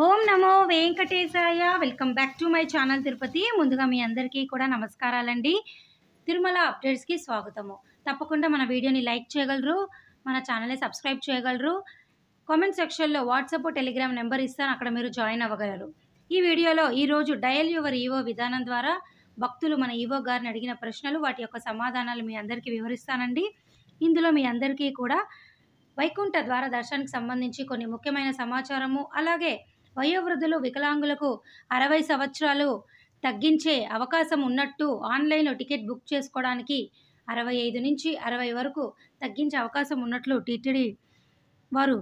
Om Namo Venkatesaya. Welcome back to my channel Tirupati. ముందుగా మీ అందరికీ కూడా నమస్కారాలండి. తిరుమల అప్డేట్స్కి స్వాగతము. తప్పకుండా మన వీడియోని లైక్ చేయగలరు, మన ఛానల్ని సబ్స్క్రైబ్ చేయగలరు. కామెంట్ సెక్షన్లో వాట్సాప్ టెలిగ్రామ్ నెంబర్ ఇస్తాను, అక్కడ మీరు జాయిన్ అవ్వగలరు. ఈ వీడియోలో ఈరోజు డయల్ యువర్ ఈవో విధానం ద్వారా భక్తులు మన ఈవో గారిని అడిగిన ప్రశ్నలు, వాటి యొక్క సమాధానాలు మీ అందరికీ వివరిస్తానండి. ఇందులో మీ అందరికీ కూడా వైకుంఠ ద్వార దర్శనానికి సంబంధించి కొన్ని ముఖ్యమైన సమాచారము, అలాగే వయోవృద్ధులు వికలాంగులకు 60 సంవత్సరాలు తగ్గించే అవకాశం ఉన్నట్టు ఆన్లైన్లో టికెట్ బుక్ చేసుకోవడానికి 65 నుంచి 60 వరకు తగ్గించే అవకాశం ఉన్నట్లు టీటీడీ వారు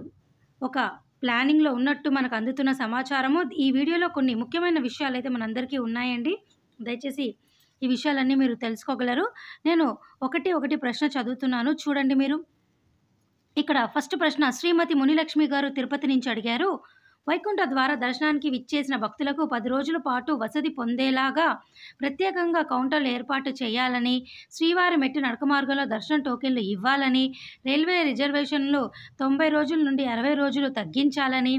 ఒక ప్లానింగ్లో ఉన్నట్టు మనకు అందుతున్న సమాచారము. ఈ వీడియోలో కొన్ని ముఖ్యమైన విషయాలు అయితే మనందరికీ ఉన్నాయండి. దయచేసి ఈ విషయాలన్నీ మీరు తెలుసుకోగలరు. నేను ఒకటి ప్రశ్న చదువుతున్నాను, చూడండి మీరు. ఇక్కడ ఫస్ట్ ప్రశ్న శ్రీమతి మునిలక్ష్మి గారు తిరుపతి నుంచి అడిగారు. వైకుంఠ ద్వార దర్శనానికి విచ్చేసిన భక్తులకు 10 రోజుల పాటు వసతి పొందేలాగా ప్రత్యేకంగా కౌంటర్లు ఏర్పాటు చేయాలని, శ్రీవారి మెట్టు నడక మార్గంలో దర్శనం టోకెన్లు ఇవ్వాలని, రైల్వే రిజర్వేషన్లు 90 రోజుల నుండి 60 రోజులు తగ్గించాలని,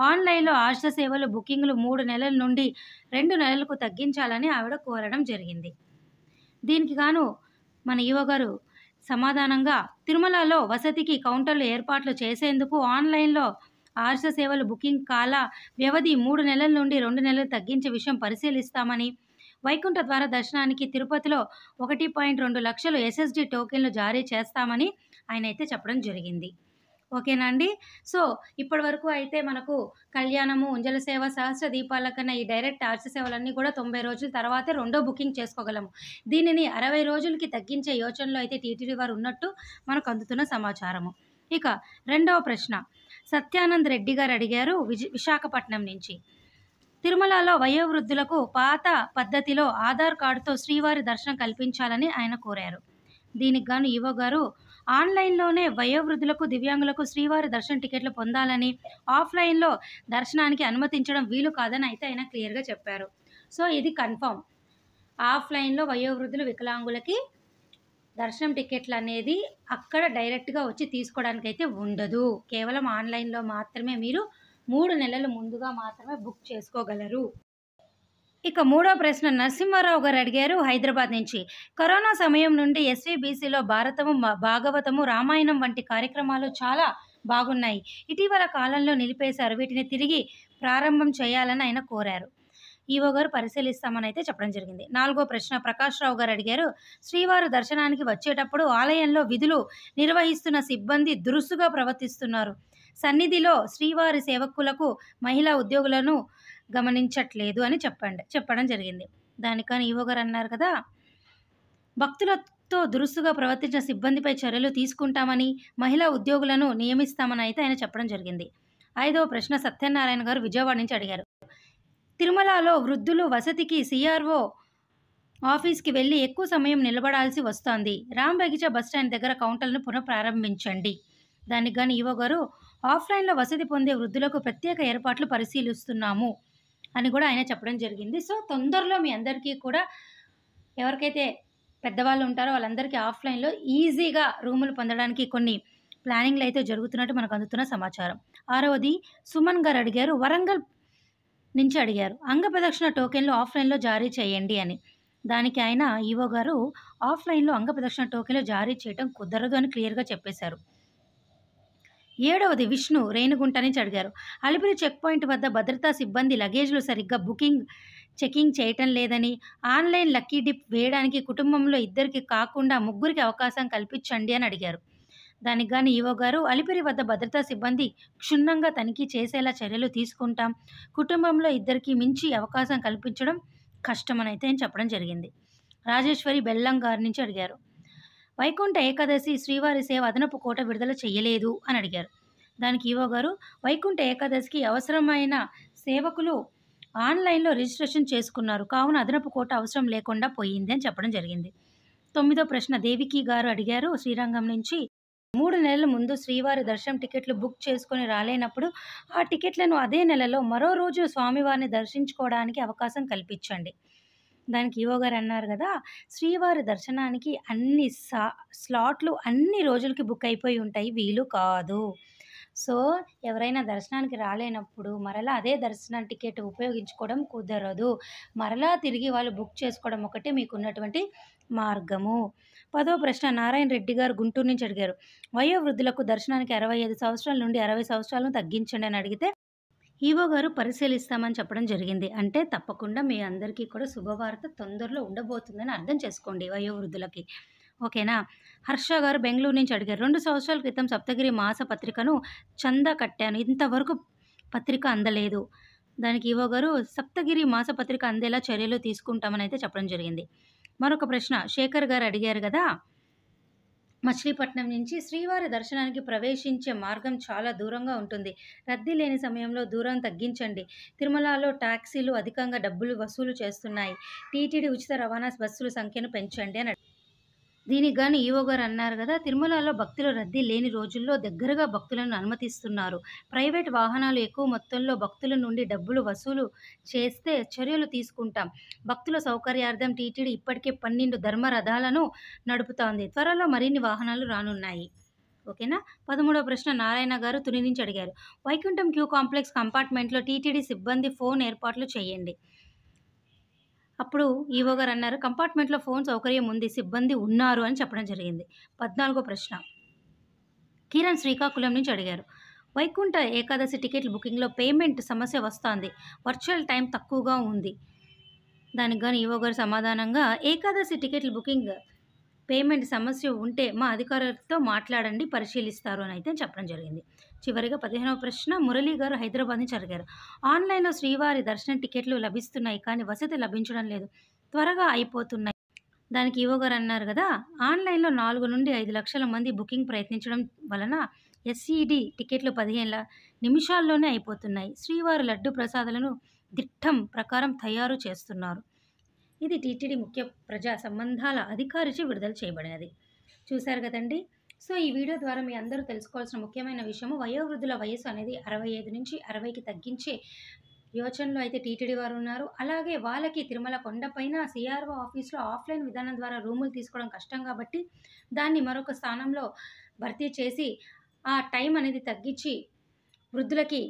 ఆన్లైన్లో ఆర్ష సేవలు బుకింగ్లు 3 నెలల నుండి 2 నెలలకు తగ్గించాలని ఆవిడ కోరడం జరిగింది. దీనికి గాను మన ఈవో గారు సమాధానంగా, తిరుమలలో వసతికి కౌంటర్లు ఏర్పాట్లు చేసేందుకు ఆన్లైన్లో ఆర్ష సేవలు బుకింగ్ కాల వ్యవధి 3 నెలల నుండి 2 నెలలు తగ్గించే విషయం పరిశీలిస్తామని, వైకుంఠ ద్వార దర్శనానికి తిరుపతిలో 1.2 లక్షలు ఎస్ఎస్డి టోకెన్లు జారీ చేస్తామని ఆయన అయితే చెప్పడం జరిగింది. ఓకేనా అండి. సో ఇప్పటి వరకు అయితే మనకు కళ్యాణము, ఉంజల సేవ, సహస్ర దీపాల కన్నా ఈ డైరెక్ట్ ఆర్ష సేవలన్నీ కూడా 90 రోజుల తర్వాతే రెండో బుకింగ్ చేసుకోగలము. దీనిని 60 రోజులకి తగ్గించే యోచనలో అయితే టీటీడీ వారు ఉన్నట్టు మనకు అందుతున్న సమాచారము. ఇక రెండవ ప్రశ్న సత్యానంద్ రెడ్డి గారు అడిగారు విశాఖపట్నం నుంచి. తిరుమలలో వయోవృద్ధులకు పాత పద్ధతిలో ఆధార్ కార్డుతో శ్రీవారి దర్శనం కల్పించాలని ఆయన కోరారు. దీనికి గాను ఈవో గారు ఆన్లైన్లోనే వయోవృద్ధులకు, దివ్యాంగులకు శ్రీవారి దర్శన టికెట్లు పొందాలని, ఆఫ్లైన్లో దర్శనానికి అనుమతించడం వీలు కాదని అయితే ఆయన క్లియర్గా చెప్పారు. సో ఇది కన్ఫర్మ్. ఆఫ్లైన్లో వయోవృద్ధులు వికలాంగులకి దర్శనం టికెట్లు అనేది అక్కడ డైరెక్ట్గా వచ్చి తీసుకోవడానికి అయితే ఉండదు. కేవలం ఆన్లైన్లో మాత్రమే మీరు 3 నెలల ముందుగా మాత్రమే బుక్ చేసుకోగలరు. ఇక మూడో ప్రశ్న నరసింహారావు గారు అడిగారు హైదరాబాద్ నుంచి. కరోనా సమయం నుండి ఎస్వీబీసీలో భారతము, భాగవతము, రామాయణం వంటి కార్యక్రమాలు చాలా బాగున్నాయి. ఇటీవల కాలంలో నిలిపేశారు. వీటిని తిరిగి ప్రారంభం చేయాలని ఆయన కోరారు. ఈవో గారు పరిశీలిస్తామని అయితే చెప్పడం జరిగింది. నాలుగో ప్రశ్న ప్రకాష్ రావు గారు అడిగారు. శ్రీవారి దర్శనానికి వచ్చేటప్పుడు ఆలయంలో విధులు నిర్వహిస్తున్న సిబ్బంది దురుసుగా ప్రవర్తిస్తున్నారు. సన్నిధిలో శ్రీవారి సేవకులకు, మహిళా ఉద్యోగులను గమనించట్లేదు అని చెప్పడం జరిగింది. దానికని ఈవో గారు అన్నారు కదా, భక్తులతో దురుసుగా ప్రవర్తించిన సిబ్బందిపై చర్యలు తీసుకుంటామని, మహిళా ఉద్యోగులను నియమిస్తామని అయితే ఆయన చెప్పడం జరిగింది. ఐదవ ప్రశ్న సత్యనారాయణ గారు విజయవాడ నుంచి అడిగారు. తిరుమలలో వృద్ధులు వసతికి సిఆర్ఓ ఆఫీస్కి వెళ్ళి ఎక్కువ సమయం నిలబడాల్సి వస్తోంది. రామ్ బగిచా బస్టాండ్ దగ్గర కౌంటర్లను పునఃప్రారంభించండి. దానికి గాను ఈవో గారు ఆఫ్లైన్లో వసతి పొందే వృద్ధులకు ప్రత్యేక ఏర్పాట్లు పరిశీలిస్తున్నాము అని కూడా ఆయన చెప్పడం జరిగింది. సో తొందరలో మీ అందరికీ కూడా ఎవరికైతే పెద్దవాళ్ళు ఉంటారో వాళ్ళందరికీ ఆఫ్లైన్లో ఈజీగా రూములు పొందడానికి కొన్ని ప్లానింగ్లు అయితే జరుగుతున్నట్టు మనకు అందుతున్న సమాచారం. ఆరవది సుమన్ గారు అడిగారు, వరంగల్ నుంచి అడిగారు. అంగప్రదక్షిణ టోకెన్లు ఆఫ్లైన్లో జారీ చేయండి అని. దానికి ఆయన ఈవో గారు ఆఫ్లైన్లో అంగప్రదక్షిణ టోకెన్లు జారీ చేయడం కుదరదు అని క్లియర్గా చెప్పేశారు. ఏడవది విష్ణు రేణుగుంట నుంచి అడిగారు. అలిపిరి చెక్ పాయింట్ వద్ద భద్రతా సిబ్బంది లగేజ్లు సరిగ్గా చెకింగ్ చేయటం లేదని, ఆన్లైన్ లక్కీ డిప్ వేయడానికి కుటుంబంలో 2కి కాకుండా 3కి అవకాశం కల్పించండి అని అడిగారు. దానికి గాను ఈవో గారు అలిపిరి వద్ద భద్రతా సిబ్బంది క్షుణ్ణంగా తనిఖీ చేసేలా చర్యలు తీసుకుంటాం. కుటుంబంలో 2కి మించి అవకాశం కల్పించడం కష్టమని అయితే ఆయన చెప్పడం జరిగింది. రాజేశ్వరి బెల్లం గారి నుంచి అడిగారు. వైకుంఠ ఏకాదశి శ్రీవారి సేవ అదనపు కోట విడుదల చేయలేదు అని అడిగారు. దానికి ఈవో గారు వైకుంఠ ఏకాదశికి అవసరమైన సేవకులు ఆన్లైన్లో రిజిస్ట్రేషన్ చేసుకున్నారు, కావున అదనపు కోట అవసరం లేకుండా పోయింది అని చెప్పడం జరిగింది. 9వ ప్రశ్న దేవికి గారు అడిగారు శ్రీరంగం నుంచి. 3 నెలల ముందు శ్రీవారి దర్శనం టికెట్లు బుక్ చేసుకొని రాలేనప్పుడు ఆ టికెట్లను అదే నెలలో మరో రోజు స్వామివారిని దర్శించుకోవడానికి అవకాశం కల్పించండి. దానికి ఈవో గారు అన్నారు కదా, శ్రీవారి దర్శనానికి అన్ని స్లాట్లు అన్ని రోజులకి బుక్ అయిపోయి ఉంటాయి, వీలు కాదు. సో, ఎవరైనా దర్శనానికి రాలేనప్పుడు మరలా అదే దర్శనం టికెట్ ఉపయోగించుకోవడం కుదరదు. మరలా తిరిగి వాళ్ళు బుక్ చేసుకోవడం ఒకటే మీకున్నటువంటి మార్గము. 10వ ప్రశ్న నారాయణ రెడ్డి గారు గుంటూరు నుంచి అడిగారు. వయోవృద్ధులకు దర్శనానికి 65 సంవత్సరాల నుండి 60 సంవత్సరాలను తగ్గించండి అని అడిగితే ఈవో గారు పరిశీలిస్తామని చెప్పడం జరిగింది. అంటే తప్పకుండా మీ అందరికీ కూడా శుభవార్త తొందరలో ఉండబోతుందని అర్థం చేసుకోండి వయోవృద్ధులకి. ఓకేనా? హర్ష గారు బెంగుళూరు నుంచి అడిగారు. 2 సంవత్సరాల క్రితం సప్తగిరి మాస పత్రికను చందా కట్టాను. ఇంతవరకు పత్రిక అందలేదు. దానికి ఈవో గారు సప్తగిరి మాస పత్రిక అందేలా చర్యలు తీసుకుంటామని అయితే చెప్పడం జరిగింది. మరొక ప్రశ్న శేఖర్ గారు అడిగారు గదా! మచిలీపట్నం నుంచి శ్రీవారి దర్శనానికి ప్రవేశించే మార్గం చాలా దూరంగా ఉంటుంది. రద్దీ లేని సమయంలో దూరం తగ్గించండి. తిరుమలలో టాక్సీలు అధికంగా డబ్బులు వసూలు చేస్తున్నాయి. టీటీడీ ఉచిత రవాణా బస్సుల సంఖ్యను పెంచండి అని దీనికి గాని ఈవో గారు అన్నారు కదా, తిరుమలలో భక్తుల రద్దీ లేని రోజుల్లో దగ్గరగా భక్తులను అనుమతిస్తున్నారు. ప్రైవేట్ వాహనాలు ఎక్కువ మొత్తంలో భక్తుల నుండి డబ్బులు వసూలు చేస్తే చర్యలు తీసుకుంటాం. భక్తుల సౌకర్యార్థం టీటీడీ ఇప్పటికే 12 ధర్మరథాలను నడుపుతోంది. త్వరలో మరిన్ని వాహనాలు రానున్నాయి. ఓకేనా? 13వ ప్రశ్న నారాయణ గారు తుని నుంచి అడిగారు. వైకుంఠం క్యూ కాంప్లెక్స్ కంపార్ట్మెంట్లో టీటీడీ సిబ్బంది ఫోన్ ఏర్పాట్లు చేయండి. అప్పుడు ఈవో గారు అన్నారు కంపార్ట్మెంట్లో ఫోన్ సౌకర్యం ఉంది, సిబ్బంది ఉన్నారు అని చెప్పడం జరిగింది. 14వ ప్రశ్న కిరణ్ శ్రీకాకుళం నుంచి అడిగారు. వైకుంఠ ఏకాదశి టికెట్ల బుకింగ్లో పేమెంట్ సమస్య వస్తోంది. వర్చువల్ టైం తక్కువగా ఉంది. దానికి గాను ఈవో గారు సమాధానంగా ఏకాదశి టికెట్ల బుకింగ్ పేమెంట్ సమస్య ఉంటే మా అధికారులతో మాట్లాడండి, పరిశీలిస్తారు అని అయితే చెప్పడం జరిగింది. చివరిగా 15వ ప్రశ్న మురళీ గారు హైదరాబాద్ నుంచి అడిగారు. ఆన్లైన్లో శ్రీవారి దర్శనం టికెట్లు లభిస్తున్నాయి, కానీ వసతి లభించడం లేదు, త్వరగా అయిపోతున్నాయి. దానికి ఈవో గారు అన్నారు కదా, ఆన్లైన్లో 4 నుండి 5 లక్షల మంది బుకింగ్ ప్రయత్నించడం వలన ఎస్ఈడి టికెట్లు 15 నిమిషాల్లోనే అయిపోతున్నాయి. శ్రీవారి లడ్డు ప్రసాదాలను దిట్టం ప్రకారం తయారు చేస్తున్నారు. ఇది టీటీడీ ముఖ్య ప్రజా సంబంధాల అధికారిచే విడుదల చేయబడినది. చూశారు కదండి. సో ఈ వీడియో ద్వారా మీ అందరూ తెలుసుకోవాల్సిన ముఖ్యమైన విషయము వయోవృద్ధుల వయసు అనేది 65 నుంచి 60కి తగ్గించే యోచనలో అయితే టీటీడీ వారు ఉన్నారు. అలాగే వాళ్ళకి తిరుమల కొండపైన సిఆర్ఓ ఆఫీస్లో ఆఫ్లైన్ విధానం ద్వారా రూములు తీసుకోవడం కష్టం కాబట్టి దాన్ని మరొక స్థానంలో భర్తీ చేసి ఆ టైం అనేది తగ్గించి వృద్ధులకి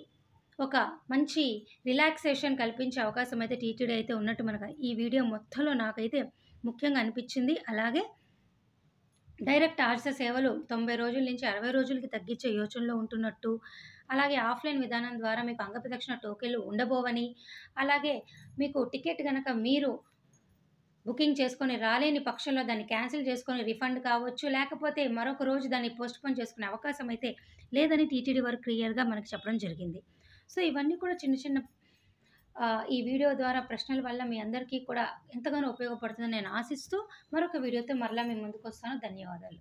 ఒక మంచి రిలాక్సేషన్ కల్పించే అవకాశం అయితే టీటీడీ అయితే ఉన్నట్టు మనకు ఈ వీడియో మొత్తంలో నాకైతే ముఖ్యంగా అనిపించింది. అలాగే డైరెక్ట్ ఆర్స సేవలు 90 రోజుల నుంచి 60 రోజులకి తగ్గించే యోచనలో ఉంటున్నట్టు, అలాగే ఆఫ్లైన్ విధానం ద్వారా మీకు అంగప్రదక్షిణ టోకెన్లు ఉండబోవని, అలాగే మీకు టికెట్ కనుక మీరు బుకింగ్ చేసుకొని రాలేని పక్షంలో దాన్ని క్యాన్సిల్ చేసుకొని రిఫండ్ కావచ్చు, లేకపోతే మరొక రోజు దాన్ని పోస్ట్‌పోన్ చేసుకునే అవకాశం అయితే లేదని టీటీడీ వారు క్లియర్‌గా మనకు చెప్పడం జరిగింది. సో ఇవన్నీ కూడా చిన్న చిన్న ఈ వీడియో ద్వారా ప్రశ్నల వల్ల మీ అందరికీ కూడా ఎంతగానో ఉపయోగపడుతుందని నేను ఆశిస్తూ మరొక వీడియోతో మరలా మీ ముందుకొస్తాను. ధన్యవాదాలు.